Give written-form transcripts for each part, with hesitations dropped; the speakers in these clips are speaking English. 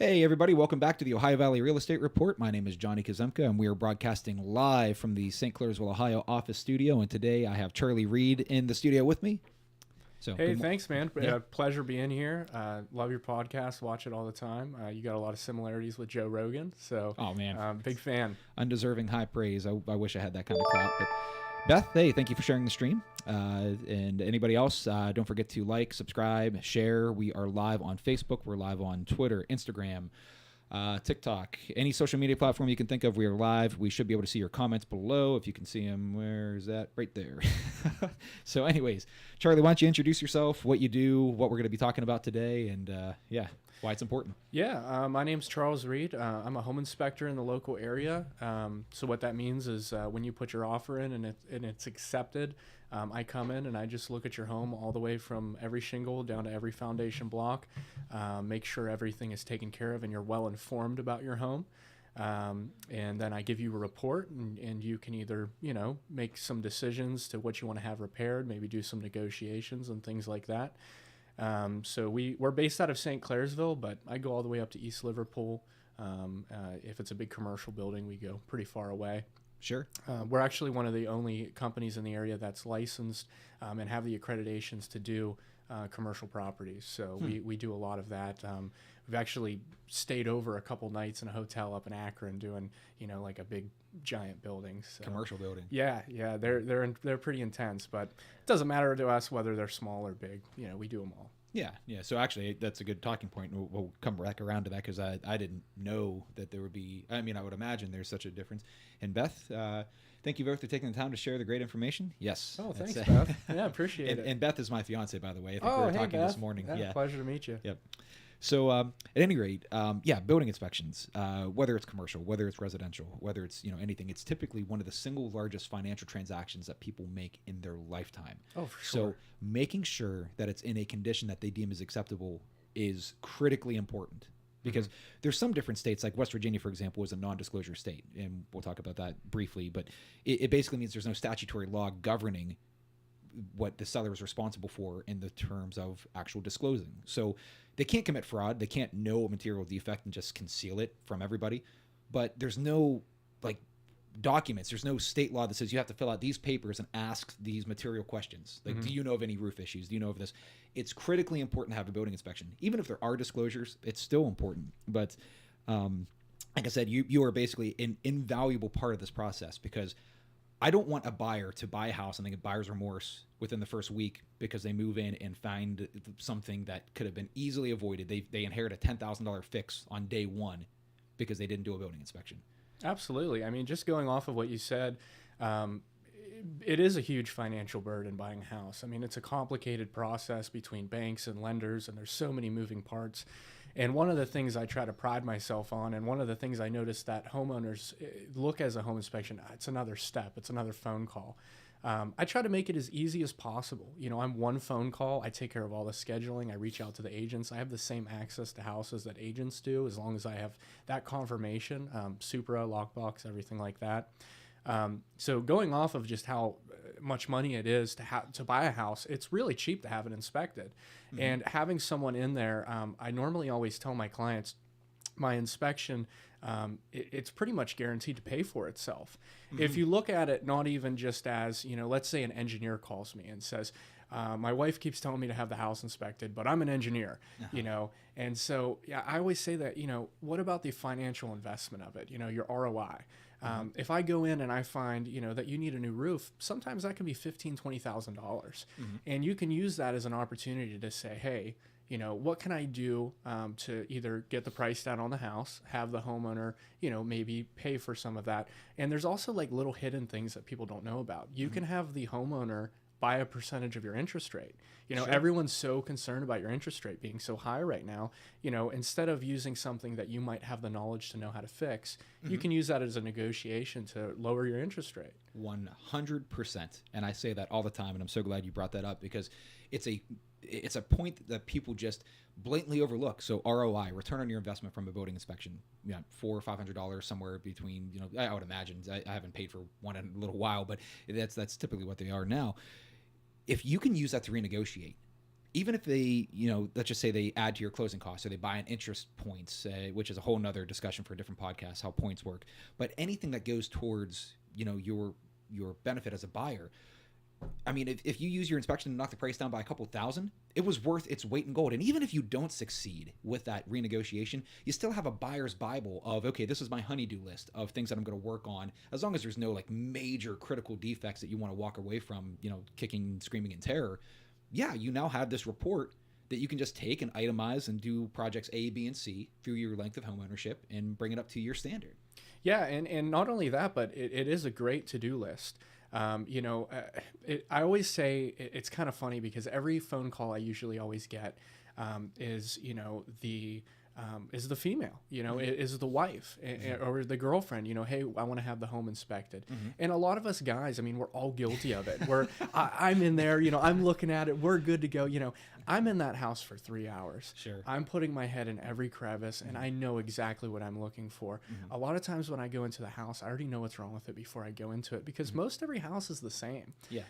Hey, everybody. Welcome back to the Ohio Valley Real Estate Report. My name is Johnny Kazemka, and we are broadcasting live from the St. Clairsville, Ohio office studio. And today I have Charlie Reed in the studio with me. So, hey, thanks, man. Yeah. Pleasure being here. Love your podcast. Watch it all the time. You got a lot of similarities with Joe Rogan. So, oh, man. Big fan. Undeserving high praise. I wish I had that kind of clout. But Beth, hey, thank you for sharing the stream. And anybody else, don't forget to like, subscribe, share. We are live on Facebook. We're live on Twitter, Instagram, TikTok, any social media platform you can think of. We are live. We should be able to see your comments below. If you can see them, where is that? Right there. So anyways, Charlie, why don't you introduce yourself, what you do, what we're going to be talking about today, and why it's important. Yeah, my name's Charles Reed. I'm a home inspector in the local area. So what that means is when you put your offer in and it's accepted, I come in and I just look at your home all the way from every shingle down to every foundation block, make sure everything is taken care of and you're well informed about your home. And then I give you a report and you can either, make some decisions to what you want to have repaired, maybe do some negotiations and things like that. So we're based out of St. Clairsville, but I go all the way up to East Liverpool. If it's a big commercial building, we go pretty far away. Sure. We're actually one of the only companies in the area that's licensed and have the accreditations to do commercial properties. So we do a lot of that. We've actually stayed over a couple nights in a hotel up in Akron doing, like a big giant building. So, commercial building. Yeah. They're pretty intense, but it doesn't matter to us whether they're small or big. We do them all. Yeah. So actually, that's a good talking point. We'll come back around to that because I didn't know that there would be. I would imagine there's such a difference. And Beth, thank you both for taking the time to share the great information. Yes. Oh, thanks, Beth. Yeah, appreciate it. And Beth is my fiance, by the way. I think we were talking Beth. this morning. Yeah, pleasure to meet you. Yep. So at any rate, building inspections, whether it's commercial, whether it's residential, whether it's anything, it's typically one of the single largest financial transactions that people make in their lifetime. Oh, for sure. So making sure that it's in a condition that they deem as acceptable is critically important. Because there's some different states, like West Virginia, for example, is a non-disclosure state, and we'll talk about that briefly. But it basically means there's no statutory law governing what the seller is responsible for in the terms of actual disclosing. So they can't commit fraud. They can't know a material defect and just conceal it from everybody. But there's no documents. There's no state law that says you have to fill out these papers and ask these material questions. Like, do you know of any roof issues? Do you know of this? It's critically important to have a building inspection. Even if there are disclosures, it's still important. But like I said, you are basically an invaluable part of this process, because I don't want a buyer to buy a house and then get buyer's remorse within the first week because they move in and find something that could have been easily avoided. They inherit a $10,000 fix on day one because they didn't do a building inspection. Absolutely. Just going off of what you said, it is a huge financial burden buying a house. It's a complicated process between banks and lenders, and there's so many moving parts. And one of the things I try to pride myself on, and one of the things I noticed that homeowners look as a home inspection, it's another step, it's another phone call. I try to make it as easy as possible. I'm one phone call. I take care of all the scheduling. I reach out to the agents. I have the same access to houses that agents do, as long as I have that confirmation, Supra, lockbox, everything like that. So going off of just how much money it is to buy a house, it's really cheap to have it inspected. And having someone in there, I normally always tell my clients, my inspection, it's pretty much guaranteed to pay for itself. If you look at it not even just as, let's say an engineer calls me and says, my wife keeps telling me to have the house inspected, but I'm an engineer, and so I always say that, what about the financial investment of it, your ROI? If I go in and I find, that you need a new roof, sometimes that can be $15,000, $20,000. And you can use that as an opportunity to say, hey, what can I do to either get the price down on the house, have the homeowner, maybe pay for some of that. And there's also little hidden things that people don't know about. You can have the homeowner buy a percentage of your interest rate. Sure. Everyone's so concerned about your interest rate being so high right now. Instead of using something that you might have the knowledge to know how to fix, you can use that as a negotiation to lower your interest rate. 100%. And I say that all the time, and I'm so glad you brought that up, because it's a point that people just blatantly overlook. So ROI, return on your investment from a building inspection, $400 or $500, somewhere between, I would imagine, I haven't paid for one in a little while, but that's typically what they are now. If you can use that to renegotiate, even if they, let's just say they add to your closing costs or they buy an interest points, which is a whole nother discussion for a different podcast, how points work. But anything that goes towards, your benefit as a buyer. I mean, if you use your inspection to knock the price down by a couple thousand, it was worth its weight in gold. And even if you don't succeed with that renegotiation, you still have a buyer's Bible of, okay, this is my honey-do list of things that I'm going to work on. As long as there's no like major critical defects that you want to walk away from, kicking, screaming in terror. Yeah, you now have this report that you can just take and itemize and do projects A, B, and C through your length of home ownership and bring it up to your standard. Yeah, and not only that, but it is a great to-do list. I always say it's kind of funny because every phone call I usually always get is the female, is the wife or the girlfriend, hey, I want to have the home inspected. And a lot of us guys, I mean, we're all guilty of it. I'm in there, I'm looking at it. We're good to go. I'm in that house for 3 hours. Sure. I'm putting my head in every crevice and I know exactly what I'm looking for. A lot of times when I go into the house, I already know what's wrong with it before I go into it because most every house is the same. Yeah.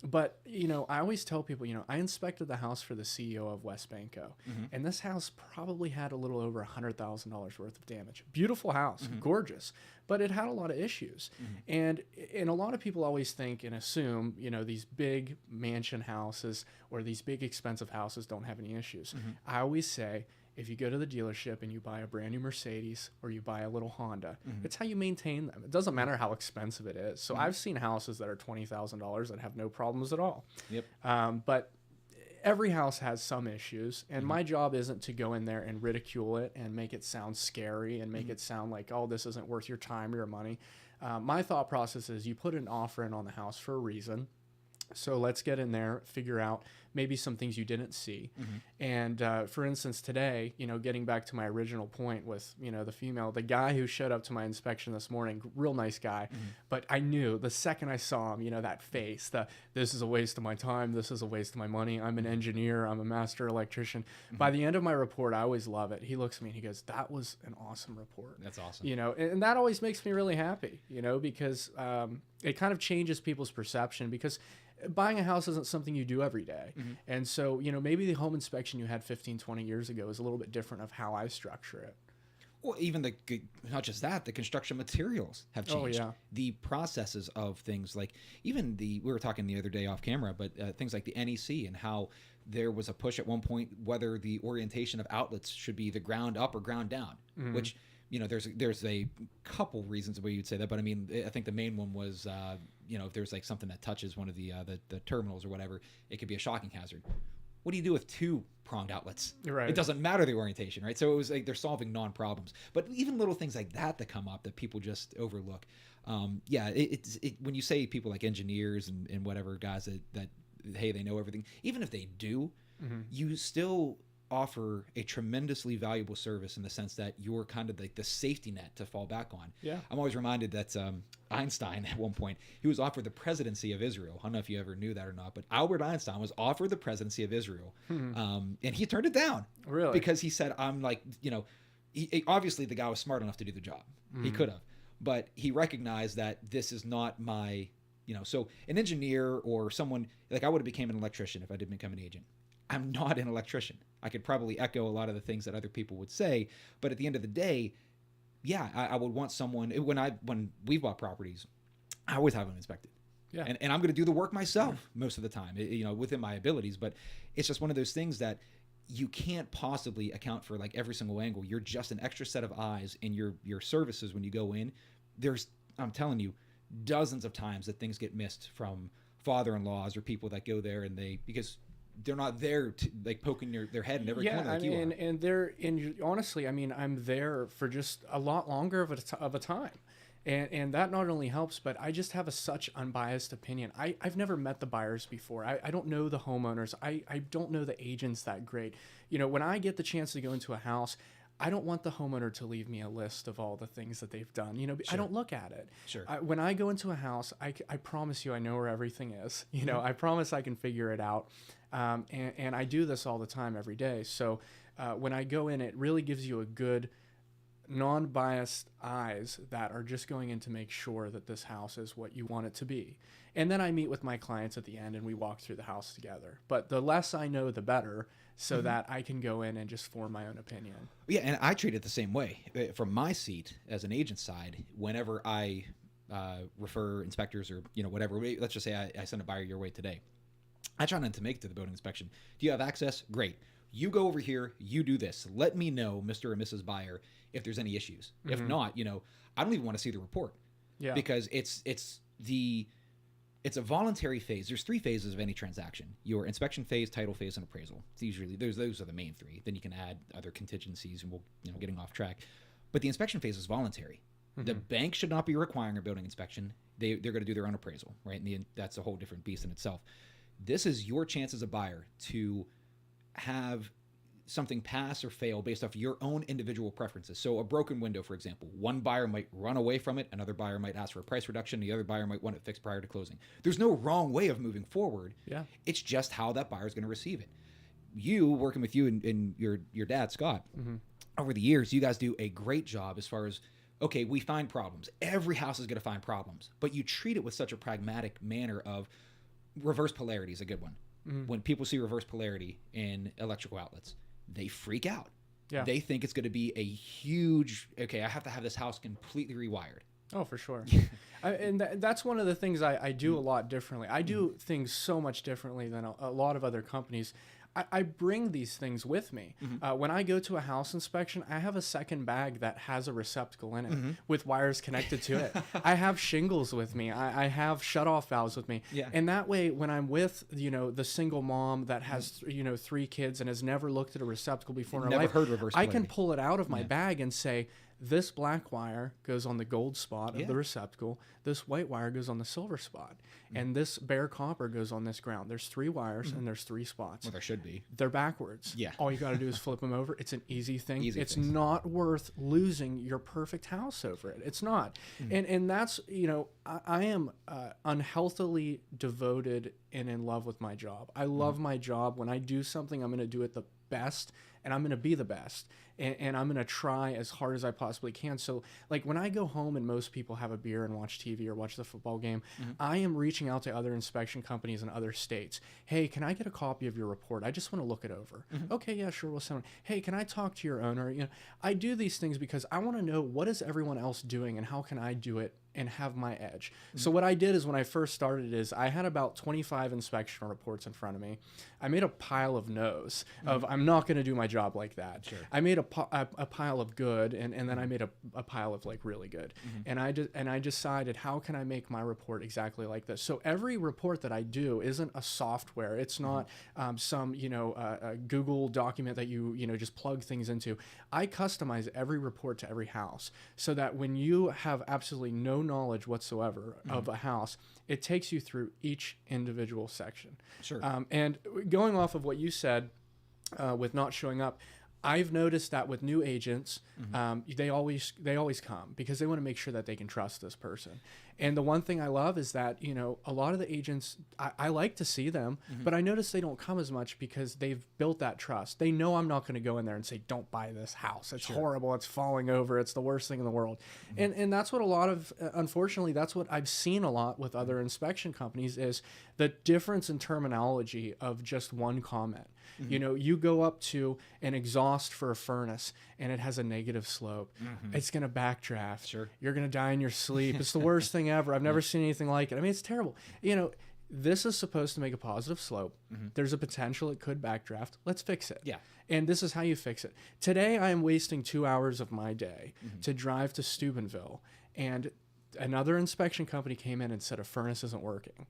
But I always tell people, I inspected the house for the CEO of West Banco, and this house probably had a little over $100,000 worth of damage. Beautiful house, gorgeous, but it had a lot of issues. And a lot of people always think and assume, these big mansion houses or these big expensive houses don't have any issues. I always say, if you go to the dealership and you buy a brand new Mercedes or you buy a little Honda, it's how you maintain them. It doesn't matter how expensive it is. So I've seen houses that are $20,000 that have no problems at all. Yep. But every house has some issues, and my job isn't to go in there and ridicule it and make it sound scary and make it sound like, oh, this isn't worth your time or your money. My thought process is you put an offer in on the house for a reason. So let's get in there, figure out maybe some things you didn't see. And for instance, today, getting back to my original point with, the female, the guy who showed up to my inspection this morning, real nice guy. But I knew the second I saw him, that face, this is a waste of my time. This is a waste of my money. I'm an engineer. I'm a master electrician. By the end of my report, I always love it. He looks at me and he goes, that was an awesome report. That's awesome. And that always makes me really happy, because it kind of changes people's perception because buying a house isn't something you do every day. And so, maybe the home inspection you had 15, 20 years ago is a little bit different of how I structure it. Well, even not just that, the construction materials have changed. Oh, yeah. The processes of things like even we were talking the other day off camera, but things like the NEC and how there was a push at one point whether the orientation of outlets should be the ground up or ground down, which, there's a couple reasons where you'd say that, but I mean, I think the main one was, if there's like something that touches one of the terminals or whatever, it could be a shocking hazard. What do you do with two pronged outlets? Right. It doesn't matter the orientation, right? So it was like they're solving non-problems. But even little things like that come up that people just overlook. When you say people like engineers and whatever guys that hey, they know everything, even if they do, you still offer a tremendously valuable service in the sense that you're kind of like the safety net to fall back on. Yeah. I'm always reminded that Einstein at one point, he was offered the presidency of Israel. I don't know if you ever knew that or not, but Albert Einstein was offered the presidency of Israel. And he turned it down. Really? Because he said, I'm like, obviously the guy was smart enough to do the job. He could have. But he recognized that this is not my, so an engineer or someone, like I would have became an electrician if I didn't become an agent. I'm not an electrician. I could probably echo a lot of the things that other people would say, but at the end of the day, yeah, I would want someone when we bought properties, I always have them inspected. Yeah. And I'm going to do the work myself most of the time, within my abilities, but it's just one of those things that you can't possibly account for like every single angle. You're just an extra set of eyes in your services when you go in. I'm telling you, dozens of times that things get missed from father-in-laws or people that go there because they're not there to like poking their head in every corner like you are. Honestly, I mean, I'm there for just a lot longer of a time. And that not only helps, but I just have such unbiased opinion. I've never met the buyers before. I don't know the homeowners. I don't know the agents that great. When I get the chance to go into a house, I don't want the homeowner to leave me a list of all the things that they've done. Sure. I don't look at it. Sure. When I go into a house, I promise you I know where everything is. I promise I can figure it out. And I do this all the time every day. So when I go in, it really gives you a good non-biased eyes that are just going in to make sure that this house is what you want it to be. And then I meet with my clients at the end and we walk through the house together. But the less I know, the better, so that I can go in and just form my own opinion. Yeah, and I treat it the same way. From my seat as an agent side, whenever I refer inspectors or, whatever, let's just say I send a buyer your way today. I try not to make it to the building inspection. Do you have access? Great. You go over here, you do this. Let me know, Mr. or Mrs. Buyer, if there's any issues. If not, I don't even want to see the report. Yeah. Because it's a voluntary phase. There's 3 phases of any transaction: your inspection phase, title phase, and appraisal. It's usually those are the main 3. Then you can add other contingencies, and we'll getting off track. But the inspection phase is voluntary. The bank should not be requiring a building inspection. They're going to do their own appraisal, right? And that's a whole different beast in itself. This is your chance as a buyer to have something pass or fail based off your own individual preferences. So a broken window, for example, one buyer might run away from it, another buyer might ask for a price reduction, the other buyer might want it fixed prior to closing. There's no wrong way of moving forward. Yeah. It's just how that buyer is going to receive it. You, working with you and your dad, Scott, over the years, you guys do a great job as far as, okay, we find problems. Every house is going to find problems, but you treat it with such a pragmatic manner of reverse polarity is a good one. When people see reverse polarity in electrical outlets, they freak out. Yeah. They think it's going to be a huge, okay, I have to have this house completely rewired. Oh, for sure. And that's one of the things I do a lot differently. I do things so much differently than a lot of other companies. I bring these things with me. When I go to a house inspection, I have a second bag that has a receptacle in it with wires connected to it. I have shingles with me. I have shutoff valves with me. Yeah. And that way, when I'm with, the single mom that has, 3 kids and has never looked at a receptacle before in her life, heard reverse polarity. I can pull it out of my bag and say, this black wire goes on the gold spot of the receptacle. This white wire goes on the silver spot. And this bare copper goes on this ground. There's 3 wires and there's 3 spots. Well, there should be. They're backwards. Yeah. All you got to do is flip them over. It's an easy thing. It's things. Not worth losing your perfect house over it. It's not. And that's, I am unhealthily devoted and in love with my job. I love my job. When I do something, I'm going to do it the best, and I'm going to be the best, and I'm going to try as hard as I possibly can. So like when I go home and most people have a beer and watch TV or watch the football game, I am reaching out to other inspection companies in other states. Hey, can I get a copy of your report? I just want to look it over. Okay, yeah, sure, we'll send it. Hey, can I talk to your owner? I do these things because I want to know, what is everyone else doing and how can I do it and have my edge. So what I did is, when I first started, is I had about 25 inspection reports in front of me. I made a pile of no's of I'm not going to do my job like that. Sure. I made a pile of good, and then I made a pile of like really good. And I decided, how can I make my report exactly like this? So every report that I do isn't a software. It's not some a Google document that you just plug things into. I customize every report to every house so that when you have absolutely no knowledge whatsoever of a house, it takes you through each individual section. Sure. And going off of what you said with not showing up, I've noticed that with new agents, they always come because they want to make sure that they can trust this person. And the one thing I love is that, a lot of the agents, I like to see them, but I notice they don't come as much because they've built that trust. They know I'm not going to go in there and say, don't buy this house. It's horrible. It's falling over. It's the worst thing in the world. And that's what a lot of, unfortunately, that's what I've seen a lot with other inspection companies, is the difference in terminology of just one comment. You go up to an exhaust for a furnace and it has a negative slope. It's going to backdraft. Sure. You're going to die in your sleep. It's the worst thing ever. I've never seen anything like it. I mean, it's terrible. This is supposed to make a positive slope. There's a potential it could backdraft. Let's fix it. Yeah. And this is how you fix it. Today, I am wasting 2 hours of my day to drive to Steubenville, and another inspection company came in and said a furnace isn't working.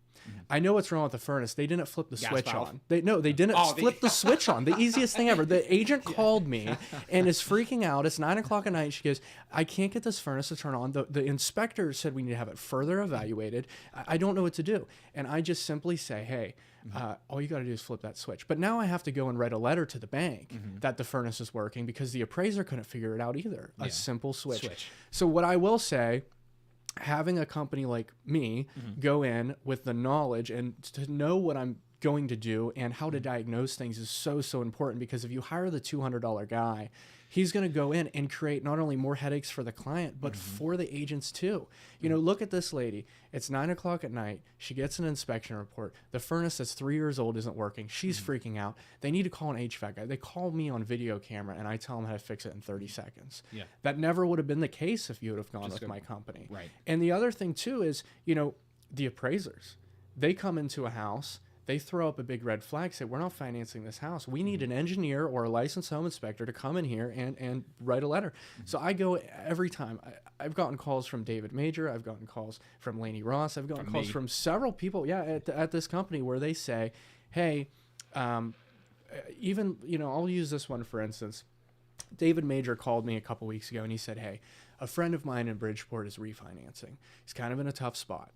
I know what's wrong with the furnace. They didn't flip the switch on. They didn't flip the switch on. The easiest thing ever. The agent called me and is freaking out. It's 9 o'clock at night. She goes, I can't get this furnace to turn on. The inspector said we need to have it further evaluated. I don't know what to do. And I just simply say, hey, all you got to do is flip that switch. But now I have to go and write a letter to the bank that the furnace is working because the appraiser couldn't figure it out either. A simple switch. So what I will say, having a company like me go in with the knowledge and to know what I'm going to do and how to diagnose things is so important, because if you hire the $200 guy, he's going to go in and create not only more headaches for the client, but for the agents too. You know, look at this lady. It's 9 o'clock at night. She gets an inspection report. The furnace that's 3 years old isn't working. She's freaking out. They need to call an HVAC guy. They call me on video camera and I tell them how to fix it in 30 seconds. Yeah. That never would have been the case if you would have gone with my company. Right. And the other thing too is, you know, the appraisers, they come into a house, they throw up a big red flag, say, we're not financing this house. We need an engineer or a licensed home inspector to come in here and write a letter. So I go every time. I've gotten calls from David Major. I've gotten calls from Laney Ross. I've gotten calls from several people, at this company, where they say, hey, even, you know, I'll use this one for instance. David Major called me a couple weeks ago and he said, hey, a friend of mine in Bridgeport is refinancing. He's kind of in a tough spot.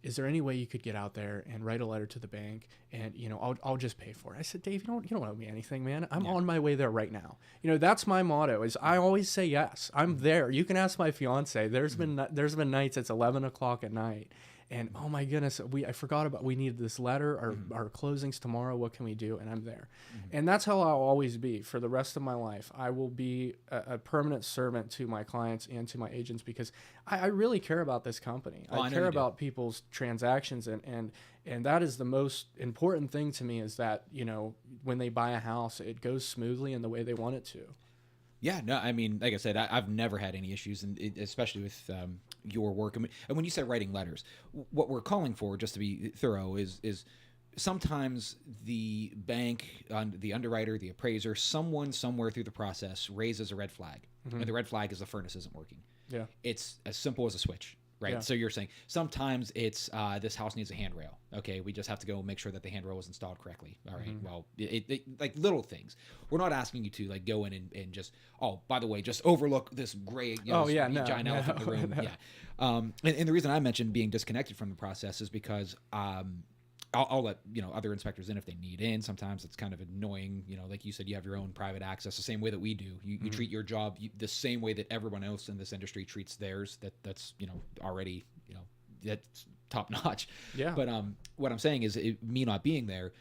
Is there any way you could get out there and write a letter to the bank and, you know, I'll just pay for it. I said, Dave, you don't owe me anything, man. I'm on my way there right now. You know, that's my motto is I always say yes. I'm there. You can ask my fiance. There's been nights it's 11 o'clock at night. And oh my goodness, I forgot about, we needed this letter, our closings tomorrow. What can we do? And I'm there. And that's how I'll always be for the rest of my life. I will be a permanent servant to my clients and to my agents, because I really care about this company. I care about people's transactions, and that is the most important thing to me, is that, you know, when they buy a house, it goes smoothly in the way they want it to. Yeah, no, I mean, like I said, I've never had any issues, and especially with your work. I mean, and when you say writing letters, what we're calling for, just to be thorough, is sometimes the bank, the underwriter, the appraiser, someone somewhere through the process raises a red flag, and the red flag is the furnace isn't working. Yeah, it's as simple as a switch. Right. Yeah. So you're saying sometimes it's this house needs a handrail. Okay. We just have to go make sure that the handrail was installed correctly. All right. Well, it like little things. We're not asking you to like go in and just, oh, by the way, just overlook this gray, giant elephant in the room. Yeah. And the reason I mentioned being disconnected from the process is because I'll let, you know, other inspectors in if they need in. Sometimes it's kind of annoying, you know, like you said, you have your own private access the same way that we do. You treat your job the same way that everyone else in this industry treats theirs. That's, you know, already, you know, that's top notch. Yeah. But what I'm saying is me not being there,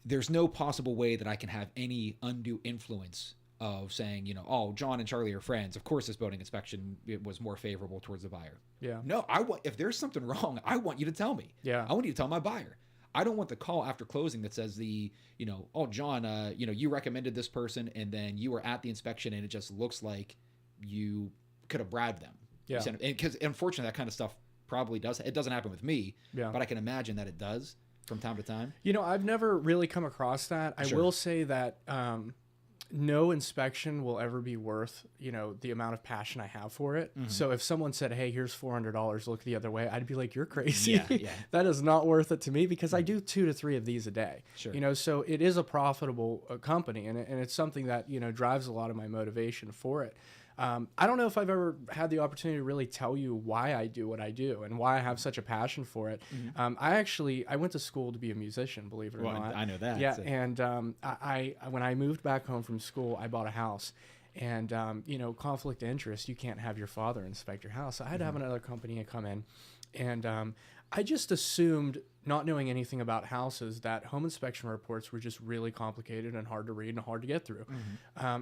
there's no possible way that I can have any undue influence of saying, you know, oh, John and Charlie are friends. Of course, this building inspection, it was more favorable towards the buyer. Yeah. No, if there's something wrong, I want you to tell me. Yeah. I want you to tell my buyer. I don't want the call after closing that says you know, oh, John, you know, you recommended this person and then you were at the inspection and it just looks like you could have bribed them. Yeah. Because unfortunately, that kind of stuff probably does. It doesn't happen with me, but I can imagine that it does from time to time. You know, I've never really come across that. I will say that no inspection will ever be worth, you know, the amount of passion I have for it. So if someone said, hey, here's $400, look the other way, I'd be like, you're crazy. Yeah. That is not worth it to me, because I do 2 to 3 of these a day. Sure. You know, so it is a profitable company, and it's something that, you know, drives a lot of my motivation for it. I don't know if I've ever had the opportunity to really tell you why I do what I do and why I have such a passion for it. I went to school to be a musician, believe it or not. I know that. Yeah. And when I moved back home from school, I bought a house. And, you know, conflict of interest, you can't have your father inspect your house. I had to have another company come in. And I just assumed, not knowing anything about houses, that home inspection reports were just really complicated and hard to read and hard to get through.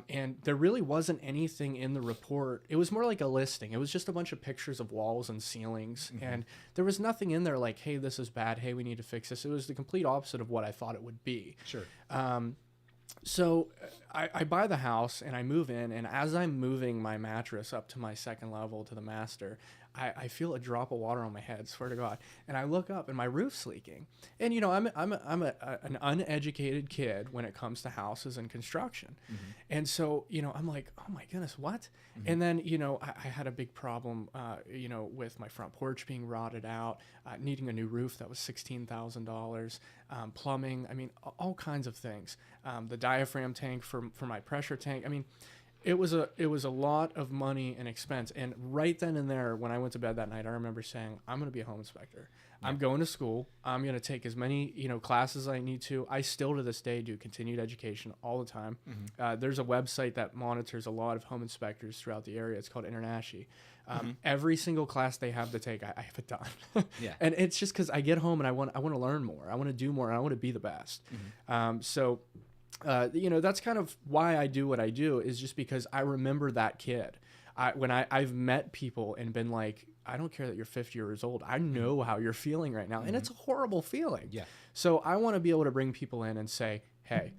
And there really wasn't anything in the report. It was more like a listing. It was just a bunch of pictures of walls and ceilings. And there was nothing in there like, hey, this is bad. Hey, we need to fix this. It was the complete opposite of what I thought it would be. Sure. So I buy the house and I move in, and as I'm moving my mattress up to my second level to the master, I feel a drop of water on my head, swear to God. And I look up and my roof's leaking. And, you know, I'm an uneducated kid when it comes to houses and construction. And so, you know, I'm like, oh my goodness, what? And then, you know, I had a big problem, you know, with my front porch being rotted out, needing a new roof that was $16,000, plumbing, I mean, all kinds of things. The diaphragm tank for my pressure tank. I mean, it was a lot of money and expense. And right then and there, when I went to bed that night, I remember saying, I'm going to be a home inspector. Yeah. I'm going to school. I'm going to take as many, you know, classes as I need to. I still to this day do continued education all the time. There's a website that monitors a lot of home inspectors throughout the area. It's called Internashi. Every single class they have to take, I have it done. Yeah. And it's just because I get home and I want to learn more. I want to do more. And I want to be the best. That's kind of why I do what I do, is just because I remember that kid. I've met people and been like, I don't care that you're 50 years old. I know how you're feeling right now. And it's a horrible feeling. Yeah. So I want to be able to bring people in and say, hey,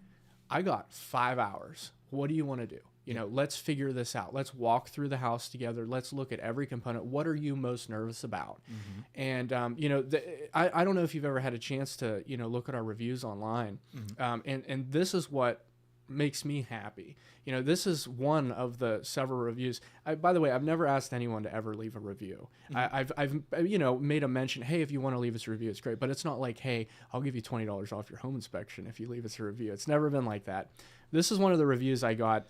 I got 5 hours. What do you want to do? Let's figure this out. Let's walk through the house together. Let's look at every component. What are you most nervous about? And, I don't know if you've ever had a chance to, look at our reviews online. And this is what makes me happy. This is one of the several reviews. By the way, I've never asked anyone to ever leave a review. I've made a mention, hey, if you want to leave us a review, it's great. But it's not like, hey, I'll give you $20 off your home inspection if you leave us a review. It's never been like that. This is one of the reviews I got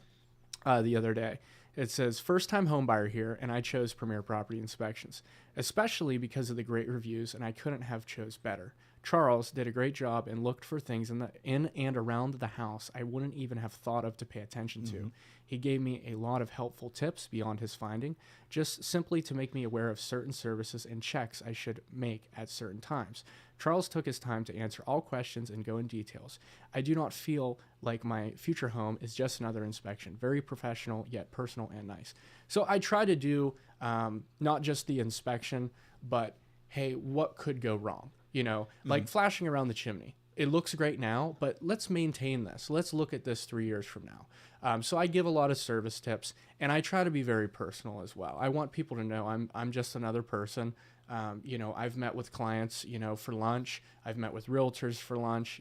the other day. It says, first-time homebuyer here, and I chose Premier Property Inspections, especially because of the great reviews, and I couldn't have chose better. Charles did a great job and looked for things in and around the house I wouldn't even have thought of to pay attention to. He gave me a lot of helpful tips beyond his finding, just simply to make me aware of certain services and checks I should make at certain times. Charles took his time to answer all questions and go in details. I do not feel like my future home is just another inspection. Very professional, yet personal and nice. So I try to do not just the inspection, but hey, what could go wrong? Like flashing around the chimney. It looks great now, but let's maintain this. Let's look at this 3 years from now. So I give a lot of service tips, and I try to be very personal as well. I want people to know I'm just another person. I've met with clients, for lunch. I've met with realtors for lunch,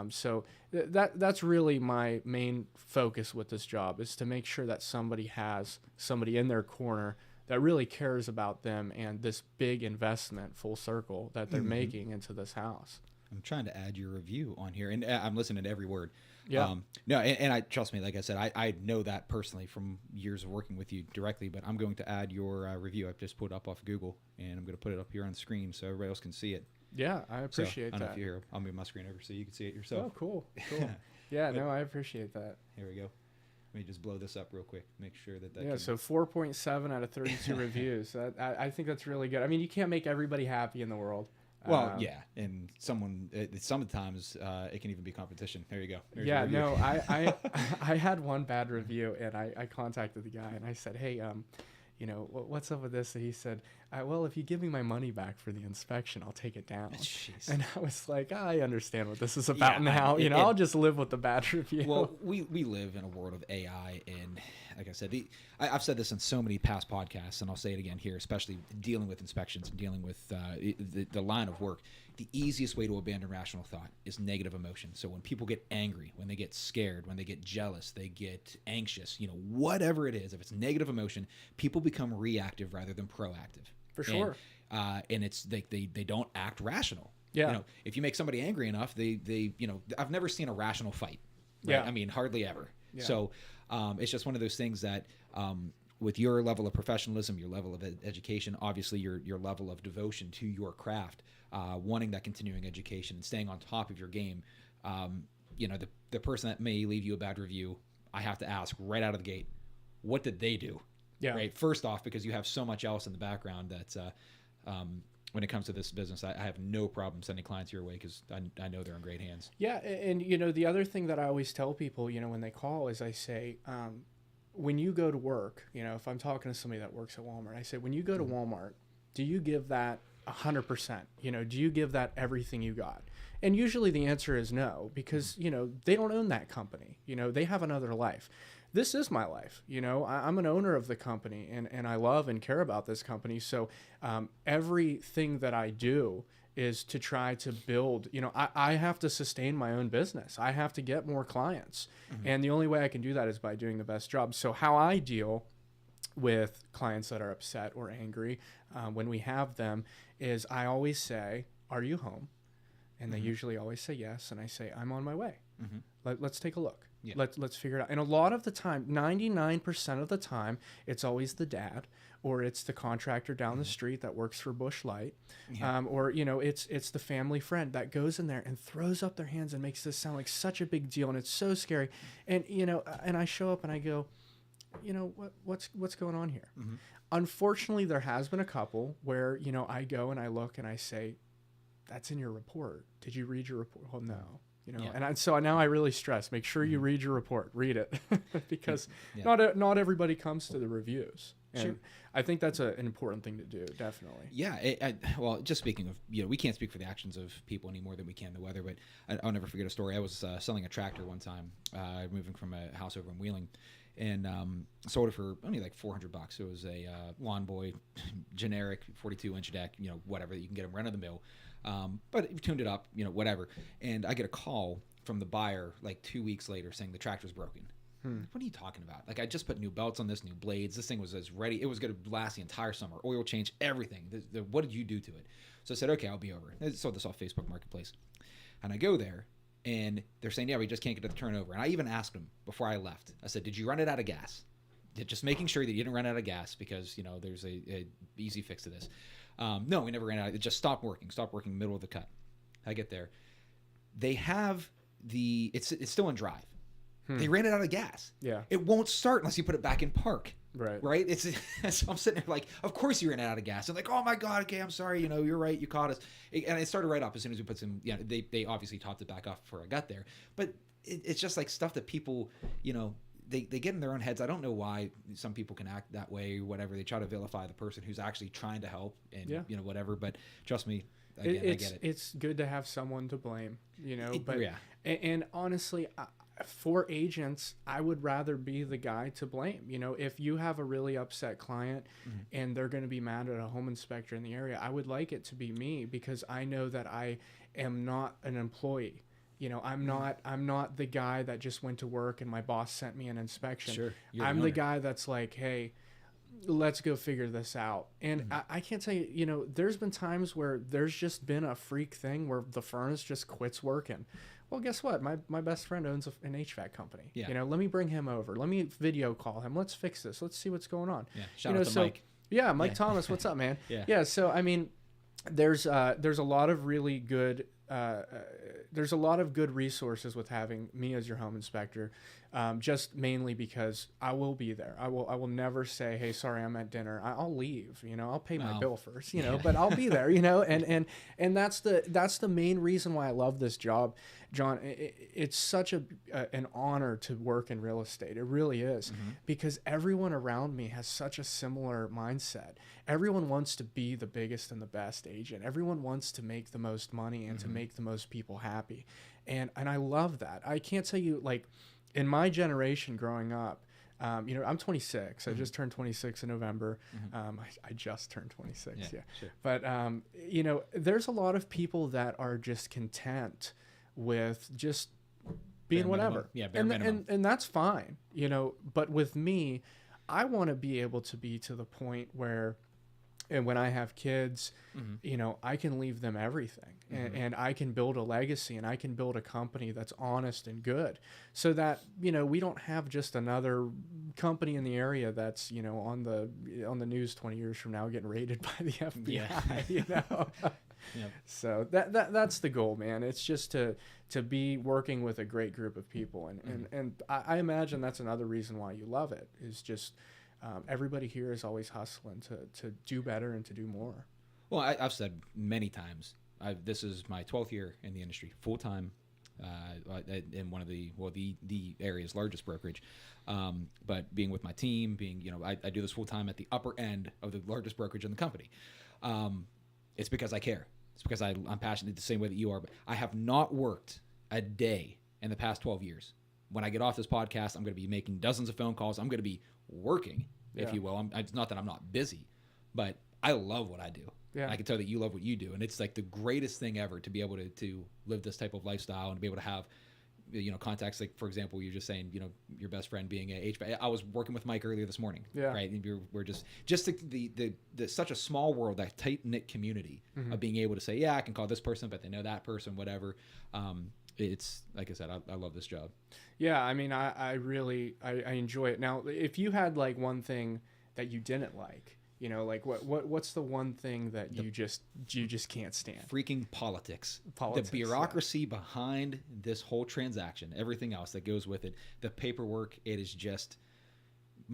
so that's really my main focus with this job, is to make sure that somebody has somebody in their corner that really cares about them and this big investment full circle that they're making into this house. I'm trying to add your review on here, and I'm listening to every word. Yeah. No, and I trust me, like I said, I know that personally from years of working with you directly, but I'm going to add your review. I've just put up off Google, and I'm going to put it up here on the screen so everybody else can see it. Yeah, I appreciate that. I don't know if you're here. I'll move my screen over so you can see it yourself. Oh, cool. Yeah, no, I appreciate that. Here we go. Let me just blow this up real quick. Make sure that Yeah, so 4.7 out of 32 reviews. I think that's really good. I mean, you can't make everybody happy in the world. Well, yeah, and sometimes it can even be competition. There you go. There's yeah, no, I had one bad review, and I contacted the guy, and I said, hey, what's up with this? And he said, well, if you give me my money back for the inspection, I'll take it down. Jeez. And I was like, I understand what this is about now. I'll just live with the bad review. Well, we live in a world of AI, and like I said, I've said this in so many past podcasts, and I'll say it again here, especially dealing with inspections and dealing with the line of work. The easiest way to abandon rational thought is negative emotion. So when people get angry, when they get scared, when they get jealous, they get anxious, whatever it is, if it's negative emotion, people become reactive rather than proactive. For sure. And it's they don't act rational. Yeah. If you make somebody angry enough, they I've never seen a rational fight. Right? Yeah. I mean, hardly ever. Yeah. So it's just one of those things that with your level of professionalism, your level of education, obviously your level of devotion to your craft, wanting that continuing education and staying on top of your game, the person that may leave you a bad review, I have to ask right out of the gate, what did they do? Yeah. Right. First off, because you have so much else in the background that when it comes to this business, I have no problem sending clients your way because I know they're in great hands. Yeah. And, the other thing that I always tell people, when they call is I say, when you go to work, if I'm talking to somebody that works at Walmart, I say, when you go to Walmart, do you give that 100%? Do you give that everything you got? And usually the answer is no, because, they don't own that company. They have another life. This is my life. I'm an owner of the company, and I love and care about this company. So everything that I do is to try to build, I have to sustain my own business. I have to get more clients. And the only way I can do that is by doing the best job. So how I deal with clients that are upset or angry when we have them is I always say, are you home? And they usually always say yes. And I say, I'm on my way. Let's take a look. Yeah. Let's figure it out. And a lot of the time, 99% of the time, it's always the dad or it's the contractor down the street that works for Busch Light. Yeah. Or, it's the family friend that goes in there and throws up their hands and makes this sound like such a big deal. And it's so scary. And, and I show up and I go, what's going on here? Mm-hmm. Unfortunately, there has been a couple where, I go and I look and I say, that's in your report. Did you read your report? Well, no. And so now I really stress, make sure you read your report, read it, because not everybody comes to the reviews. And sure. I think that's an important thing to do, definitely. Yeah. Well, just speaking of, we can't speak for the actions of people any more than we can the weather, but I'll never forget a story. I was selling a tractor one time, moving from a house over in Wheeling, and sold it for only like $400. It was a Lawn Boy, generic 42-inch deck, whatever that you can get them run of the mill. But we tuned it up, whatever. And I get a call from the buyer like 2 weeks later saying the tractor's broken. What are you talking about? Like, I just put new belts on this, new blades. This thing was as ready. It was going to last the entire summer. Oil change, everything. What did you do to it? So I said, okay, I'll be over. I sold this off Facebook Marketplace. And I go there, and they're saying, yeah, we just can't get to the turnover. And I even asked them before I left. I said, did you run it out of gas? Just making sure that you didn't run out of gas, because, there's a easy fix to this. No, we never ran out. It just stopped working in the middle of the cut. I get there. They have it's still in drive. They ran it out of gas. Yeah. It won't start unless you put it back in park. Right. So I'm sitting there like, of course you ran it out of gas. I'm like, oh my God, okay, I'm sorry. You're right. You caught us. And it started right up as soon as we put some, they obviously topped it back off before I got there. But it's just like stuff that people, they get in their own heads. I don't know why some people can act that way or whatever. They try to vilify the person who's actually trying to help and, whatever. But trust me, again, I get it. It's good to have someone to blame, and honestly, for agents, I would rather be the guy to blame. If you have a really upset client and they're going to be mad at a home inspector in the area, I would like it to be me, because I know that I am not an employee. I'm not the guy that just went to work and my boss sent me an inspection. Sure. I'm the guy that's like, hey, let's go figure this out. And I can't tell you, there's been times where there's just been a freak thing where the furnace just quits working. Well, guess what? My best friend owns an HVAC company. Yeah. Let me bring him over. Let me video call him. Let's fix this. Let's see what's going on. Yeah. Shout out to Mike. Yeah, Mike Thomas. What's up, man? Yeah. So I mean, there's a lot of really good there's a lot of good resources with having me as your home inspector, just mainly because I will be there. I will never say, hey, sorry, I'm at dinner. I'll leave. I'll pay my bill first. But I'll be there. And that's the main reason why I love this job, John. It's such an honor to work in real estate. It really is, because everyone around me has such a similar mindset. Everyone wants to be the biggest and the best agent. Everyone wants to make the most money and to make the most people happy. And I love that. I can't tell you, like, in my generation growing up, I'm 26. I just turned 26 in November. I just turned 26. Yeah. Sure. But, there's a lot of people that are just content with just being whatever. Yeah, bare minimum. And that's fine, but with me, I want to be able to be to the point where, and when I have kids, I can leave them everything, and I can build a legacy, and I can build a company that's honest and good, so that we don't have just another company in the area that's on the news 20 years from now getting raided by the FBI. Yep. So that's the goal, man. It's just to be working with a great group of people, and I imagine that's another reason why you love it, is just everybody here is always hustling to do better and to do more. Well, I've said many times, this is my 12th year in the industry, full time, in one of the area's largest brokerage. But being with my team, I do this full time at the upper end of the largest brokerage in the company. It's because I care. It's because I'm passionate the same way that you are. But I have not worked a day in the past 12 years. When I get off this podcast, I'm going to be making dozens of phone calls. I'm going to be working, if you will. It's not that I'm not busy, but I love what I do. Yeah. I can tell that you love what you do. And it's like the greatest thing ever to be able to live this type of lifestyle and to be able to have contacts. Like, for example, you're just saying, your best friend being a HVAC. I was working with Mike earlier this morning. Yeah. Right. And we're just the such a small world, that tight knit community of being able to say, yeah, I can call this person, but they know that person, whatever. It's like I said, I love this job. Yeah. I mean, I really enjoy it. Now, if you had like one thing that you didn't like, like what's the one thing that you just can't stand? Freaking politics. The bureaucracy behind this whole transaction, everything else that goes with it, the paperwork. It is just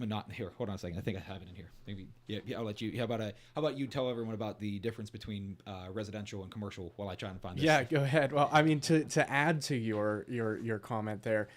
monotony. Here, hold on a second. I think I have it in here. Maybe yeah. I'll let you. How about you tell everyone about the difference between residential and commercial while I try and find this. Yeah, go ahead. Well, I mean, to add to your comment there,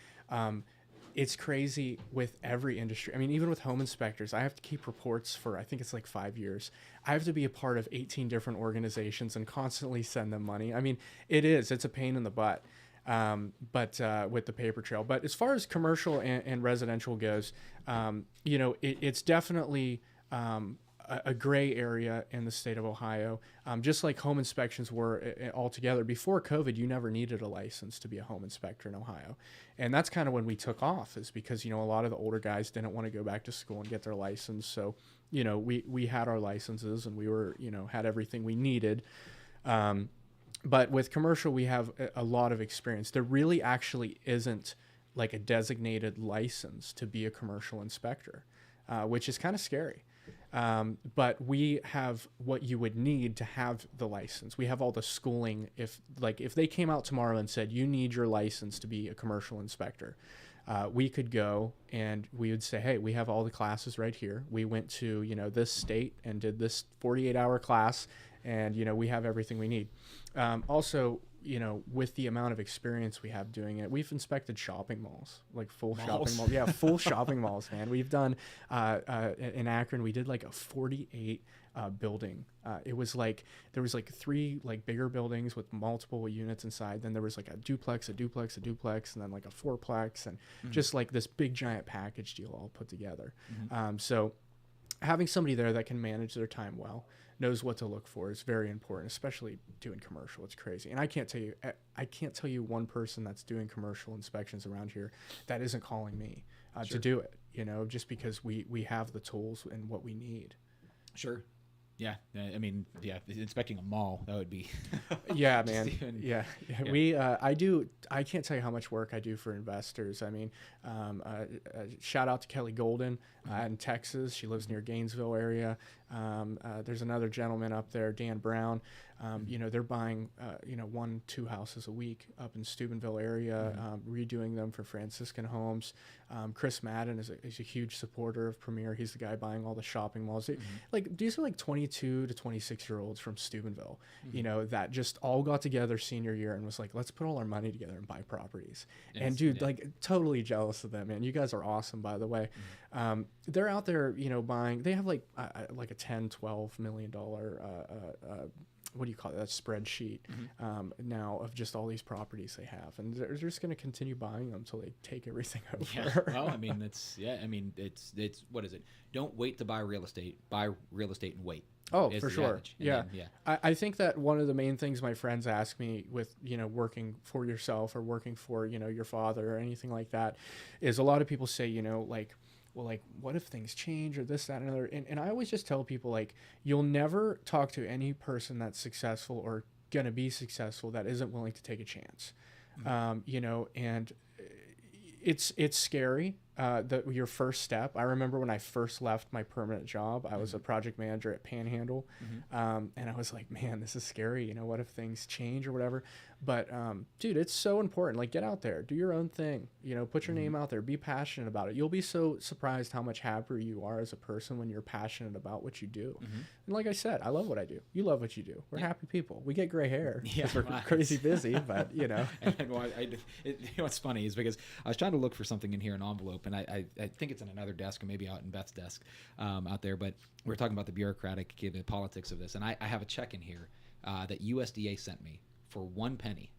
it's crazy with every industry. I mean, even with home inspectors, I have to keep reports for, I think it's like 5 years. I have to be a part of 18 different organizations and constantly send them money. I mean, it's a pain in the butt. But with the paper trail. But as far as commercial and residential goes, it's definitely a gray area in the state of Ohio. Just like home inspections were altogether. Before COVID, you never needed a license to be a home inspector in Ohio. And that's kind of when we took off, is because, a lot of the older guys didn't want to go back to school and get their license. So, we had our licenses and we were, had everything we needed. But with commercial, we have a lot of experience. There really actually isn't like a designated license to be a commercial inspector, which is kind of scary. But we have what you would need to have the license. We have all the schooling. If they came out tomorrow and said, you need your license to be a commercial inspector, we could go and we would say, hey, we have all the classes right here. We went to, this state and did this 48-hour class, and, we have everything we need. Also, with the amount of experience we have doing it, we've inspected shopping malls, like full shopping malls. Yeah, full shopping malls, man. We've done, in Akron, we did like a 48 building. It was like, there was like 3 like bigger buildings with multiple units inside. Then there was like a duplex, and then like a fourplex, and just like this big giant package deal all put together. So having somebody there that can manage their time well, knows what to look for, is very important, especially doing commercial. It's crazy. And I can't tell you one person that's doing commercial inspections around here that isn't calling me to do it, just because we have the tools and what we need. Sure. Yeah. I mean, yeah, inspecting a mall, that would be. Yeah, man. Yeah. I can't tell you how much work I do for investors. I mean, shout out to Kelly Golden in Texas. She lives near Gainesville area. There's another gentleman up there, Dan Brown. They're buying, 1-2 houses a week up in Steubenville area, redoing them for Franciscan homes. Chris Madden is a huge supporter of Premier. He's the guy buying all the shopping malls. These are like 22 to 26-year-olds from Steubenville, that just all got together senior year and was like, let's put all our money together and buy properties. Yes, and dude, totally jealous of them, man. You guys are awesome, by the way. They're out there, buying. They have like a $10-12 million what do you call it? That spreadsheet now of just all these properties they have, and they're just going to continue buying them until they take everything over. Yeah. Well, I mean, it's what is it? Don't wait to buy real estate. Buy real estate and wait. Oh, for sure. Yeah. I think that one of the main things my friends ask me with, working for yourself or working for, your father or anything like that, is a lot of people say, what if things change or this, that, and another? And I always just tell people, you'll never talk to any person that's successful or going to be successful that isn't willing to take a chance. And it's scary. Your first step. I remember when I first left my permanent job, I was a project manager at Panhandle. And I was like, man, this is scary. What if things change or whatever? But dude, it's so important. Get out there, do your own thing, put your name out there, be passionate about it. You'll be so surprised how much happier you are as a person when you're passionate about what you do. And like I said, I love what I do. You love what you do. We're happy people. We get gray hair because we're crazy busy, but And what's funny is because I was trying to look for something in here, an envelope, and I think it's in another desk or maybe out in Beth's desk out there, but we're talking about the politics of this, and I have a check in here that USDA sent me for 1 penny.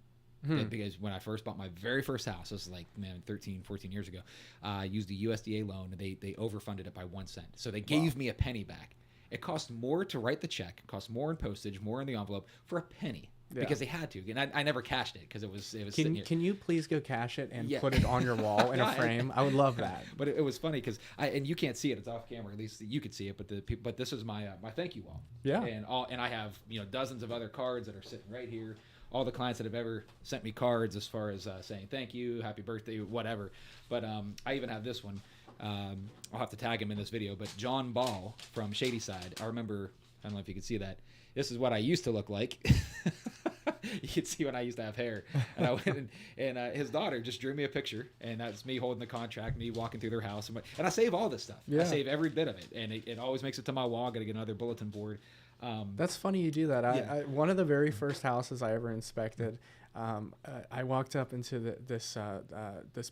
Because when I first bought my very first house, this was 13, 14 years ago, I used a USDA loan, and they overfunded it by 1 cent. So they gave me a penny back. It cost more to write the check, it cost more in postage, more in the envelope for a penny. Because they had to, and I never cashed it because it was sitting here. Can you please go cash it and put it on your wall in a frame? I would love that. But it was funny because and you can't see it; it's off camera. At least you could see it. But this is my thank you wall. Yeah. And I have dozens of other cards that are sitting right here. All the clients that have ever sent me cards as far as saying thank you, happy birthday, whatever. But I even have this one. I'll have to tag him in this video. But John Ball from Shady Side. I remember. I don't know if you can see that. This is what I used to look like. You can see when I used to have hair. And I went and his daughter just drew me a picture, and that's me holding the contract, me walking through their house, and I save all this stuff. Yeah. I save every bit of it, and it always makes it to my wall. I got to get another bulletin board. That's funny you do that. Yeah. I one of the very first houses I ever inspected, I walked up into this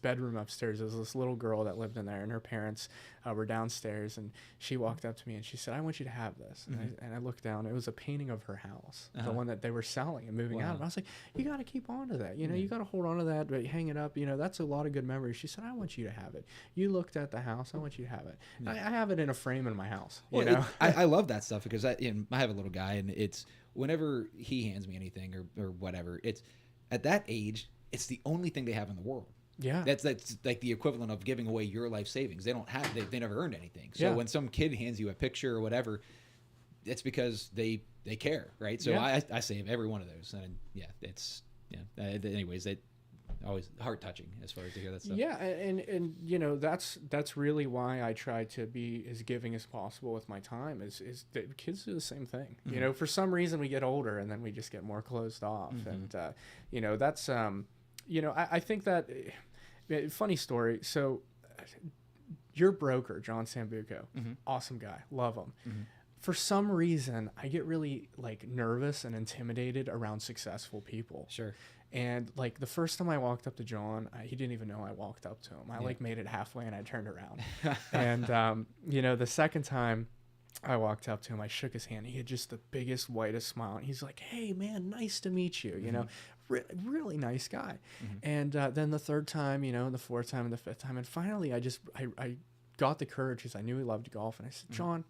bedroom upstairs. There was this little girl that lived in there, and her parents were downstairs. And she walked up to me and she said, "I want you to have this." And I looked down. It was a painting of her house, the one that they were selling and moving out of. I was like, "You got to keep on to that. You know, you got to hold on to that, but hang it up. You know, that's a lot of good memories." She said, "I want you to have it. You looked at the house. I want you to have it." I have it in a frame in my house. You know, I love that stuff because I have a little guy, and it's whenever he hands me anything or whatever, it's at that age, it's the only thing they have in the world. Yeah. That's like the equivalent of giving away your life savings. They don't have, they never earned anything. So when some kid hands you a picture or whatever, it's because they care, right? So I save every one of those. And anyways, it always heart touching as far as to hear that stuff. Yeah. And you know, that's really why I try to be as giving as possible with my time is that kids do the same thing. You know, for some reason we get older and then we just get more closed off. And, you know, that's, you know, I think that funny story. So your broker, John Sambuco, awesome guy. Love him. For some reason, I get really like nervous and intimidated around successful people. Sure. And like the first time I walked up to John, he didn't even know I walked up to him. I like made it halfway and I turned around. And, you know, the second time I walked up to him, I shook his hand. He had just the biggest, whitest smile. And he's like, "Hey, man, nice to meet you." You know, really nice guy. And then the third time, you know, and the fourth time and the fifth time. And finally, I got the courage because I knew he loved golf. And I said, "John,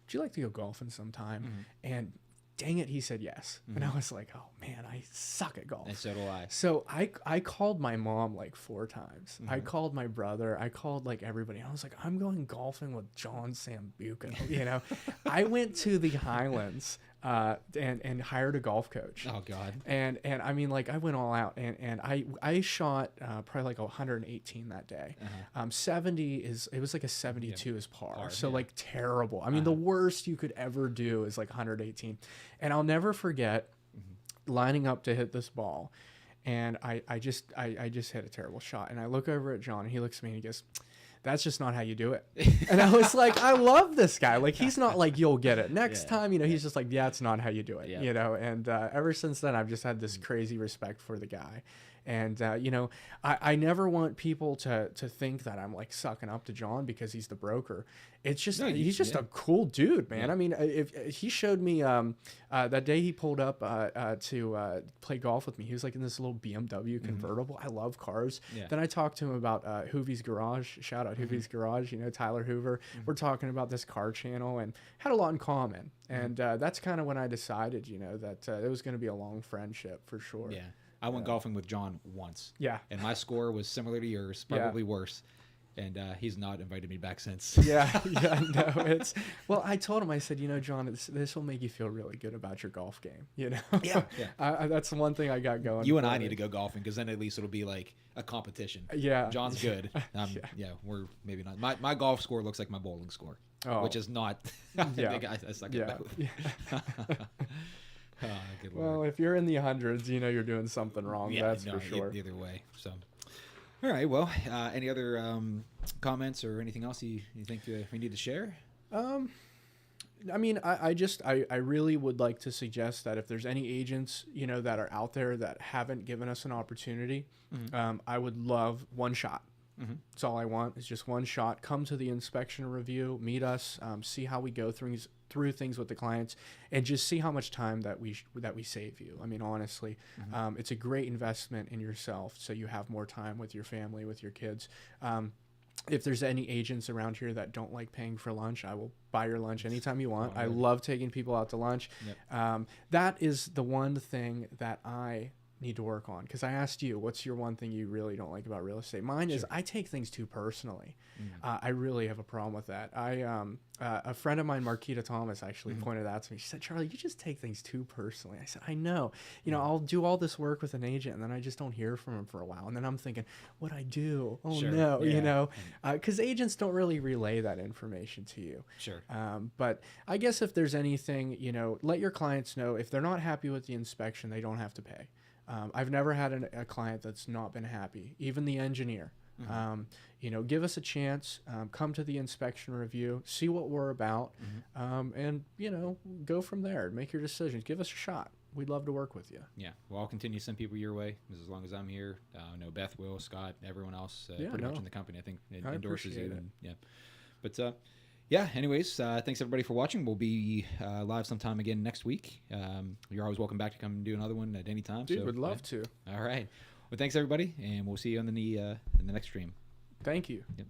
would you like to go golfing sometime?" And dang it, he said yes. And I was like, "Oh man, I suck at golf." And so do I. So I called my mom like 4 times. I called my brother. I called like everybody. I was like, "I'm going golfing with John Sambuco." You know, I went to the Highlands and hired a golf coach. Oh God. And I mean, like I went all out and I shot probably like 118 that day. 70 it was like a 72 is par. So like terrible. I mean, the worst you could ever do is like 118. And I'll never forget lining up to hit this ball. And I just hit a terrible shot. And I look over at John and he looks at me and he goes, "That's just not how you do it." And I was like, I love this guy. Like, he's not like, "You'll get it next time." You know, he's just like, "Yeah, it's not how you do it." You know, and ever since then, I've just had this crazy respect for the guy. And, you know, I never want people to think that I'm like sucking up to John because he's the broker. It's just, he's just a cool dude, man. I mean, if he showed me that day he pulled up to play golf with me, he was like in this little BMW convertible. I love cars. Then I talked to him about Hoovie's Garage. Shout out Hoovie's Garage, you know, Tyler Hoover. We're talking about this car channel and had a lot in common. And that's kind of when I decided, you know, that it was going to be a long friendship for sure. Yeah. I went golfing with John once. Yeah. And my score was similar to yours, probably worse. And he's not invited me back since. No, well, I told him, I said, "You know, John, this will make you feel really good about your golf game." You know? That's the one thing I got going. You and I need to go golfing because then at least it'll be like a competition. Yeah. John's good. We're maybe not. My golf score looks like my bowling score, which is not. I suck at both. Oh, good Lord. Well, if you're in the hundreds, you know you're doing something wrong. That's for sure. Either way. So, all right. Well, any other comments or anything else you think we need to share? I mean, I really would like to suggest that if there's any agents, you know, that are out there that haven't given us an opportunity, I would love one shot. That's all I want is just one shot. Come to the inspection review, meet us, see how we go through things with the clients, and just see how much time that we save you. I mean, honestly, it's a great investment in yourself, so you have more time with your family, with your kids. If there's any agents around here that don't like paying for lunch, I will buy your lunch anytime you want. I love taking people out to lunch. That is the one thing that I need to work on? Because I asked you, what's your one thing you really don't like about real estate? Mine is I take things too personally. I really have a problem with that. A friend of mine, Marquita Thomas, actually pointed that out to me. She said, Charlie, you just take things too personally. I said, I know. You know, I'll do all this work with an agent, and then I just don't hear from him for a while. And then I'm thinking, what I do? Oh, no, you know, because agents don't really relay that information to you. Sure. But I guess if there's anything, you know, let your clients know if they're not happy with the inspection, they don't have to pay. I've never had a client that's not been happy, even the engineer. You know, give us a chance, come to the inspection review, see what we're about, and, you know, go from there. Make your decisions. Give us a shot. We'd love to work with you. Yeah. Well, I'll continue to send people your way as long as I'm here. I know Beth will, Scott, everyone else pretty much in the company, I think, endorses you. And, But, yeah, anyways, thanks everybody for watching. We'll be live sometime again next week. You're always welcome back to come and do another one at any time. Dude, would love to. All right. Well, thanks everybody, and we'll see you on the in the next stream. Thank you. Yep.